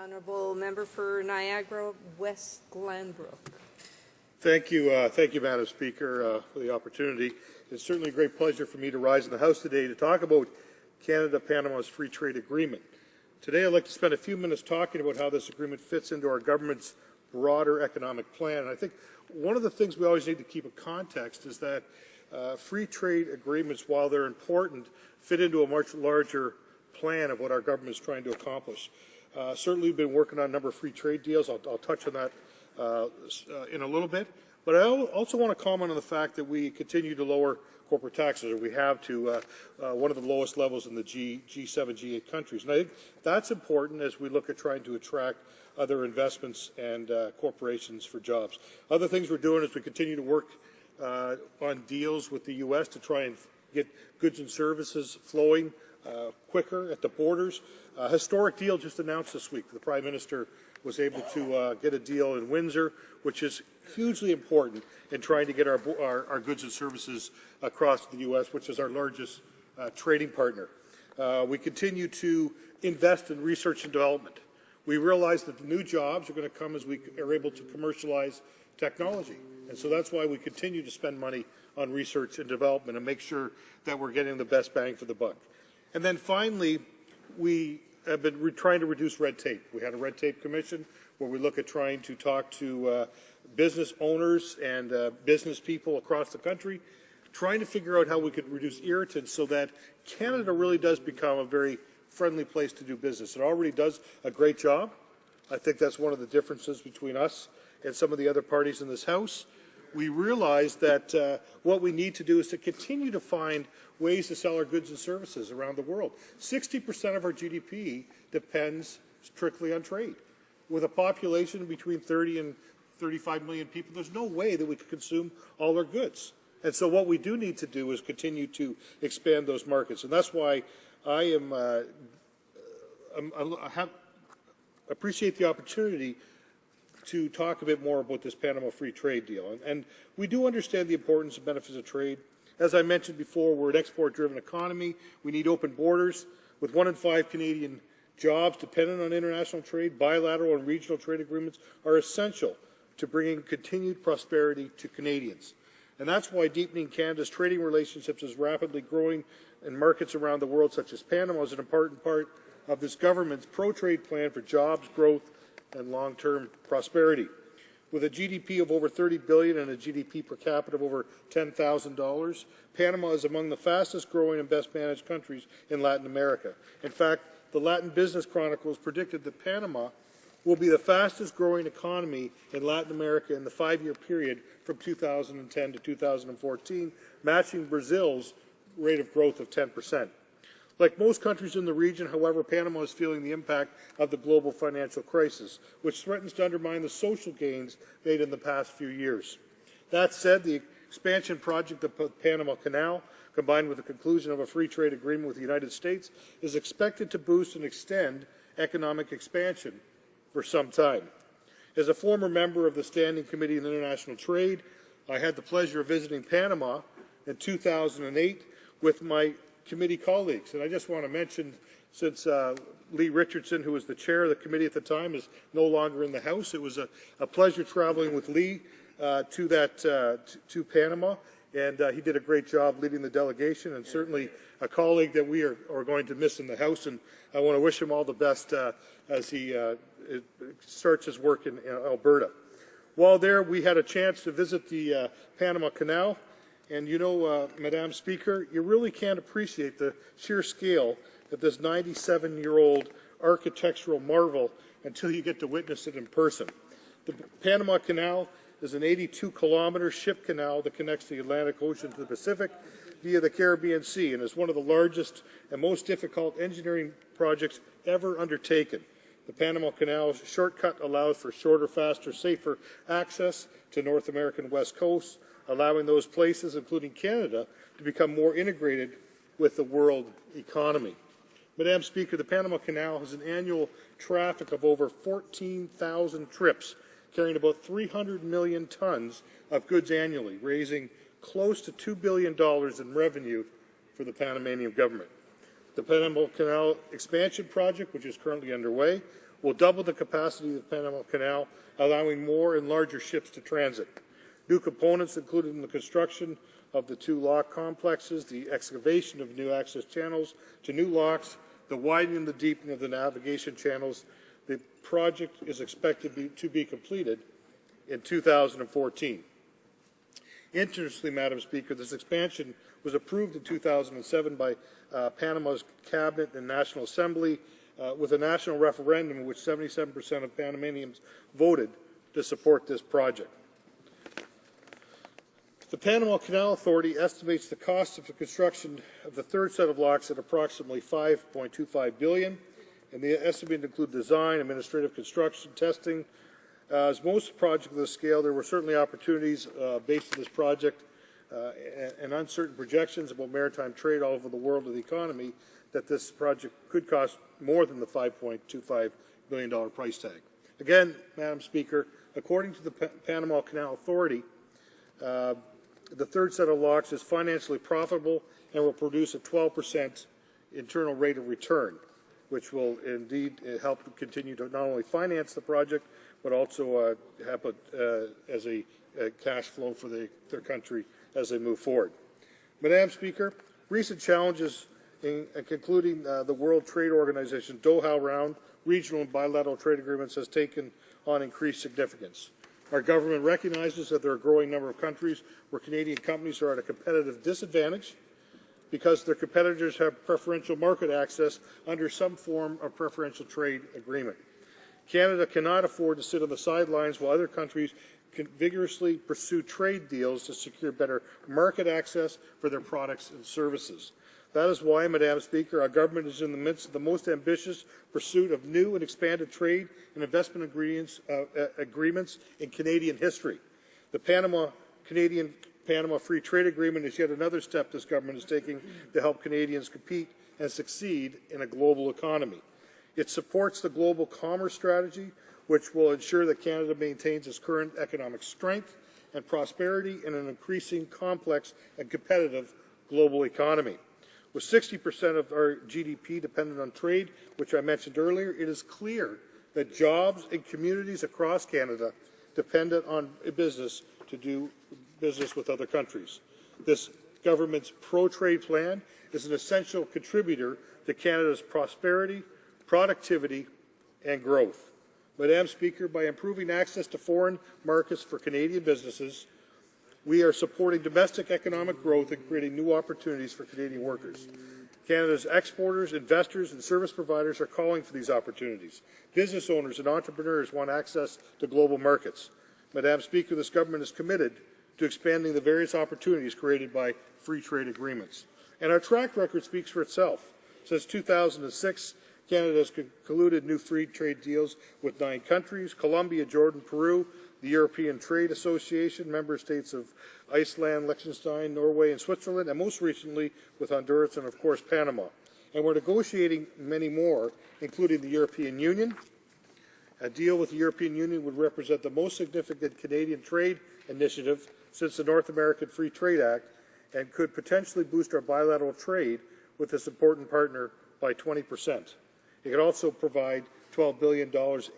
Honourable Member for Niagara West Glanbrook. Thank you, Madam Speaker, for the opportunity. It's certainly a great pleasure for me to rise in the House today to talk about Canada-Panama's free trade agreement. Today I'd like to spend a few minutes talking about how this agreement fits into our government's broader economic plan. And I think one of the things we always need to keep in context is that free trade agreements, while they're important, fit into a much larger plan of what our government is trying to accomplish. Certainly we've been working on a number of free trade deals. I'll touch on that in a little bit. But I also want to comment on the fact that we continue to lower corporate taxes, or we have to one of the lowest levels in the G7, G8 countries. And I think that's important as we look at trying to attract other investments and corporations for jobs. Other things we're doing is we continue to work on deals with the U.S. to try and get goods and services flowing quicker at the borders. A historic deal just announced this week. The Prime Minister was able to get a deal in Windsor, which is hugely important in trying to get our goods and services across the U.S., which is our largest trading partner. We continue to invest in research and development. We realize that the new jobs are going to come as we are able to commercialize technology. And so that's why we continue to spend money on research and development and make sure that we're getting the best bang for the buck. And then finally, we have been trying to reduce red tape. We had a red tape commission where we look at trying to talk to business owners and business people across the country, trying to figure out how we could reduce irritants so that Canada really does become a very friendly place to do business. It already does a great job. I think that's one of the differences between us and some of the other parties in this House. We realize that what we need to do is to continue to find ways to sell our goods and services around the world. 60% of our GDP depends strictly on trade. With a population between 30 and 35 million people, there's no way that we could consume all our goods. And so what we do need to do is continue to expand those markets. And that's why I appreciate the opportunity to talk a bit more about this Panama Free Trade deal. And we do understand the importance and benefits of trade. As I mentioned before, we're an export-driven economy. We need open borders. With 1 in 5 Canadian jobs dependent on international trade, bilateral and regional trade agreements are essential to bringing continued prosperity to Canadians. And that's why deepening Canada's trading relationships is rapidly growing in markets around the world, such as Panama, is an important part of this government's pro-trade plan for jobs, growth, and long-term prosperity. With a GDP of over $30 billion and a GDP per capita of over $10,000, Panama is among the fastest-growing and best-managed countries in Latin America. In fact, the Latin Business Chronicles predicted that Panama will be the fastest-growing economy in Latin America in the 5-year period from 2010 to 2014, matching Brazil's rate of growth of 10%. Like most countries in the region, however, Panama is feeling the impact of the global financial crisis, which threatens to undermine the social gains made in the past few years. That said, the expansion project of the Panama Canal, combined with the conclusion of a free trade agreement with the United States, is expected to boost and extend economic expansion for some time. As a former member of the Standing Committee on International Trade, I had the pleasure of visiting Panama in 2008 with my committee colleagues. And I just want to mention, since Lee Richardson, who was the chair of the committee at the time, is no longer in the House, it was a pleasure traveling with Lee to Panama, and he did a great job leading the delegation, and certainly a colleague that we are going to miss in the House, and I want to wish him all the best as he starts his work in Alberta. While there, we had a chance to visit the Panama Canal. And you know, Madam Speaker, you really can't appreciate the sheer scale of this 97-year-old architectural marvel until you get to witness it in person. The Panama Canal is an 82-kilometer ship canal that connects the Atlantic Ocean to the Pacific via the Caribbean Sea, and is one of the largest and most difficult engineering projects ever undertaken. The Panama Canal's shortcut allows for shorter, faster, safer access to North American West Coast, allowing those places, including Canada, to become more integrated with the world economy. Madam Speaker, the Panama Canal has an annual traffic of over 14,000 trips, carrying about 300 million tons of goods annually, raising close to $2 billion in revenue for the Panamanian government. The Panama Canal expansion project, which is currently underway, will double the capacity of the Panama Canal, allowing more and larger ships to transit. New components included in the construction of the two lock complexes, the excavation of new access channels to new locks, the widening and the deepening of the navigation channels. The project is expected to be completed in 2014. Interestingly, Madam Speaker, this expansion was approved in 2007 by Panama's Cabinet and National Assembly with a national referendum in which 77% of Panamanians voted to support this project. The Panama Canal Authority estimates the cost of the construction of the third set of locks at approximately $5.25 billion, and the estimate include design, administrative construction, testing. As most projects of this scale, there were certainly opportunities based on this project and uncertain projections about maritime trade all over the world and the economy that this project could cost more than the $5.25 billion price tag. Again, Madam Speaker, according to the Panama Canal Authority, the third set of locks is financially profitable and will produce a 12% internal rate of return, which will indeed help continue to not only finance the project, but also have it as a cash flow for their country as they move forward. Madam Speaker, recent challenges in concluding the World Trade Organization Doha Round regional and bilateral trade agreements has taken on increased significance. Our government recognizes that there are a growing number of countries where Canadian companies are at a competitive disadvantage because their competitors have preferential market access under some form of preferential trade agreement. Canada cannot afford to sit on the sidelines while other countries can vigorously pursue trade deals to secure better market access for their products and services. That is why, Madam Speaker, our government is in the midst of the most ambitious pursuit of new and expanded trade and investment agreements in Canadian history. The Canadian-Panama Free Trade Agreement is yet another step this government is taking to help Canadians compete and succeed in a global economy. It supports the global commerce strategy, which will ensure that Canada maintains its current economic strength and prosperity in an increasing complex and competitive global economy. With 60% of our GDP dependent on trade, which I mentioned earlier, it is clear that jobs and communities across Canada depend on a business to do business with other countries. This government's pro-trade plan is an essential contributor to Canada's prosperity, productivity, and growth. Madam Speaker, by improving access to foreign markets for Canadian businesses, we are supporting domestic economic growth and creating new opportunities for Canadian workers. Canada's exporters, investors, and service providers are calling for these opportunities. Business owners and entrepreneurs want access to global markets. Madam Speaker, this government is committed to expanding the various opportunities created by free trade agreements. And our track record speaks for itself. Since 2006, Canada has concluded new free trade deals with 9 countries: Colombia, Jordan, Peru, the European Trade Association, member states of Iceland, Liechtenstein, Norway, and Switzerland, and most recently with Honduras and, of course, Panama. And we're negotiating many more, including the European Union. A deal with the European Union would represent the most significant Canadian trade initiative since the North American Free Trade Act and could potentially boost our bilateral trade with this important partner by 20%. It could also provide $12 billion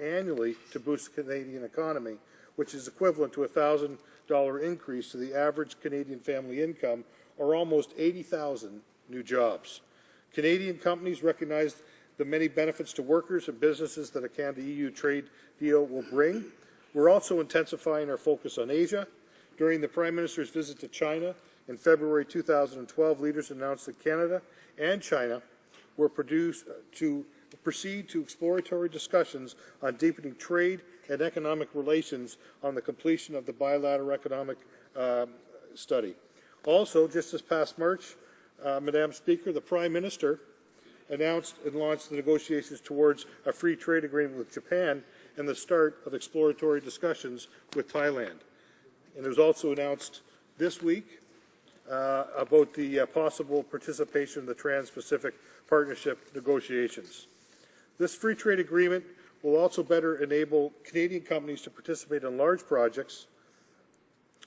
annually to boost the Canadian economy, which is equivalent to a $1,000 increase to the average Canadian family income, or almost 80,000 new jobs. Canadian companies recognize the many benefits to workers and businesses that a Canada-EU trade deal will bring. We're also intensifying our focus on Asia. During the Prime Minister's visit to China in February 2012, leaders announced that Canada and China were proceed to exploratory discussions on deepening trade and economic relations on the completion of the bilateral economic study. Also, just this past March, Madam Speaker, the Prime Minister announced and launched the negotiations towards a free trade agreement with Japan and the start of exploratory discussions with Thailand. And it was also announced this week about the possible participation in the Trans-Pacific Partnership negotiations. This free trade agreement will also better enable Canadian companies to participate in large projects.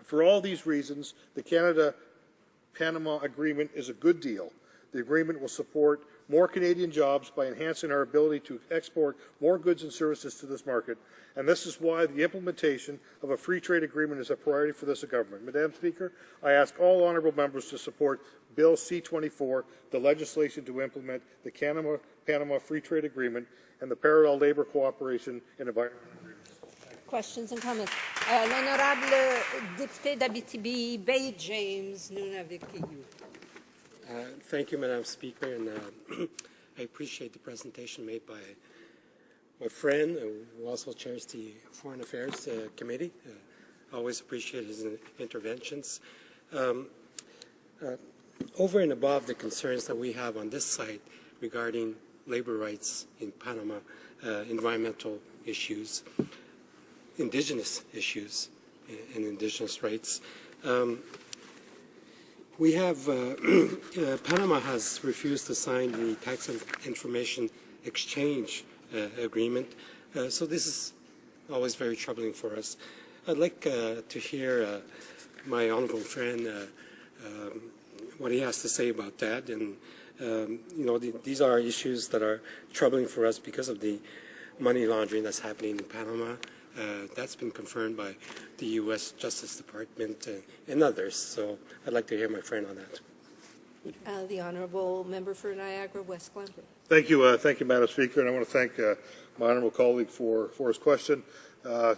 For all these reasons, the Canada-Panama Agreement is a good deal. The agreement will support more Canadian jobs by enhancing our ability to export more goods and services to this market, and this is why the implementation of a free trade agreement is a priority for this government. Madam Speaker, I ask all honourable members to support Bill C-24, the legislation to implement the Canada-Panama Free Trade Agreement and the Parallel Labour Cooperation and Environment Agreements. Questions and comments? L'honorable député d'Abitibi, Bay James, Nunavik. Thank you, Madam Speaker, and I appreciate the presentation made by my friend who also chairs the Foreign Affairs Committee. Always appreciate his interventions. Over and above the concerns that we have on this site regarding labor rights in Panama, environmental issues, indigenous issues, and indigenous rights, we have, Panama has refused to sign the Tax Information Exchange Agreement, so this is always very troubling for us. I'd like to hear my honourable friend what he has to say about that, and you know, these are issues that are troubling for us because of the money laundering that's happening in Panama. That's been confirmed by the U.S. Justice Department and others. So I'd like to hear my friend on that. The honourable member for Niagara West Glenbrook. Thank you, Madam Speaker, and I want to thank my honourable colleague for his question.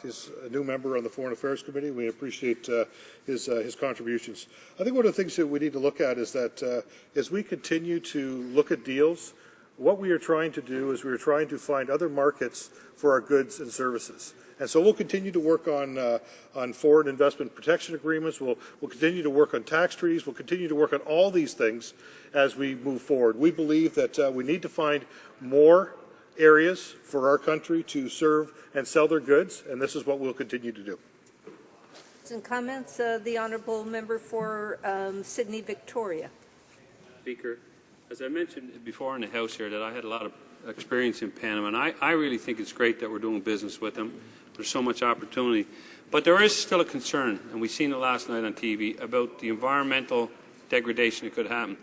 He's a new member on the Foreign Affairs Committee. We appreciate his contributions. I think one of the things that we need to look at is that as we continue to look at deals, what we are trying to do is we are trying to find other markets for our goods and services. And so we'll continue to work on foreign investment protection agreements. We'll continue to work on tax treaties. We'll continue to work on all these things as we move forward. We believe that we need to find more areas for our country to serve and sell their goods, and this is what we'll continue to do. And comments, the honourable member for Sydney Victoria. Speaker, as I mentioned before in the House here, that I had a lot of experience in Panama, and I really think it's great that we're doing business with them. There's so much opportunity. But there is still a concern, and we've seen it last night on TV, about the environmental degradation that could happen.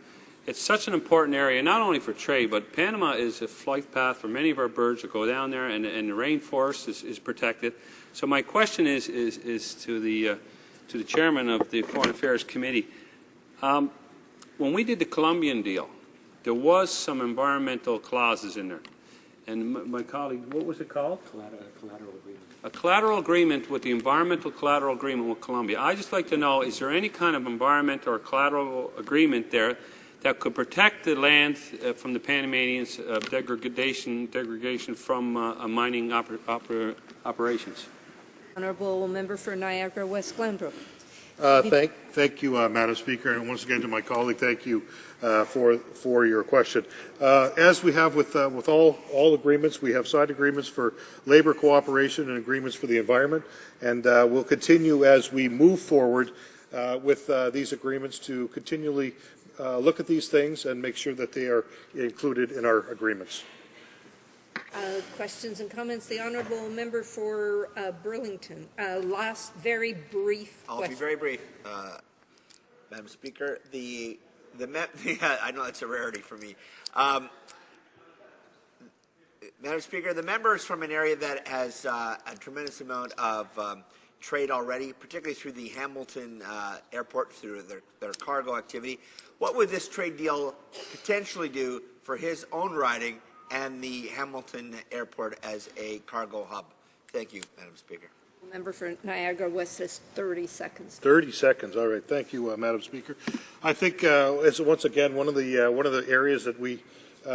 It's such an important area, not only for trade, but Panama is a flight path for many of our birds that go down there, and the rainforest is protected. So my question is to the chairman of the Foreign Affairs Committee. When we did the Colombian deal, there was some environmental clauses in there. And my colleague, what was it called? Collateral agreement. A collateral agreement with the environmental collateral agreement with Colombia. I'd just like to know, is there any kind of environmental or collateral agreement there that could protect the land from the Panamanians' degradation from mining operations? Honourable member for Niagara West Glenbrook. Thank you, Madam Speaker, and once again to my colleague, thank you for your question. As we have with all agreements, we have side agreements for labour cooperation and agreements for the environment, and we'll continue as we move forward with these agreements to continually look at these things and make sure that they are included in our agreements. Questions and comments. The honourable member for Burlington. Last very brief question. I'll be very brief, Madam Speaker. I know that's a rarity for me. Madam Speaker, the member is from an area that has a tremendous amount of trade already, particularly through the Hamilton airport, through their cargo activity. What would this trade deal potentially do for his own riding and the Hamilton airport as a cargo hub? Thank you, Madam Speaker. Member for Niagara West has 30 seconds. 30 seconds. All right. Thank you, Madam Speaker. I think it's once again one of the areas that we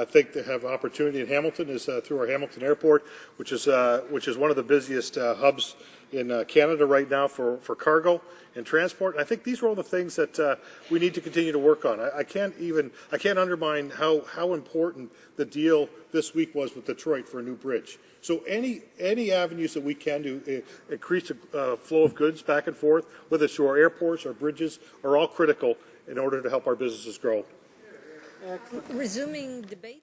think to have opportunity in Hamilton is through our Hamilton Airport, which is one of the busiest hubs in Canada right now for cargo and transport. And I think these are all the things that we need to continue to work on. I can't undermine how important the deal this week was with Detroit for a new bridge. So any avenues that we can do increase the flow of goods back and forth, whether it's through our airports or bridges, are all critical in order to help our businesses grow. Resuming debate.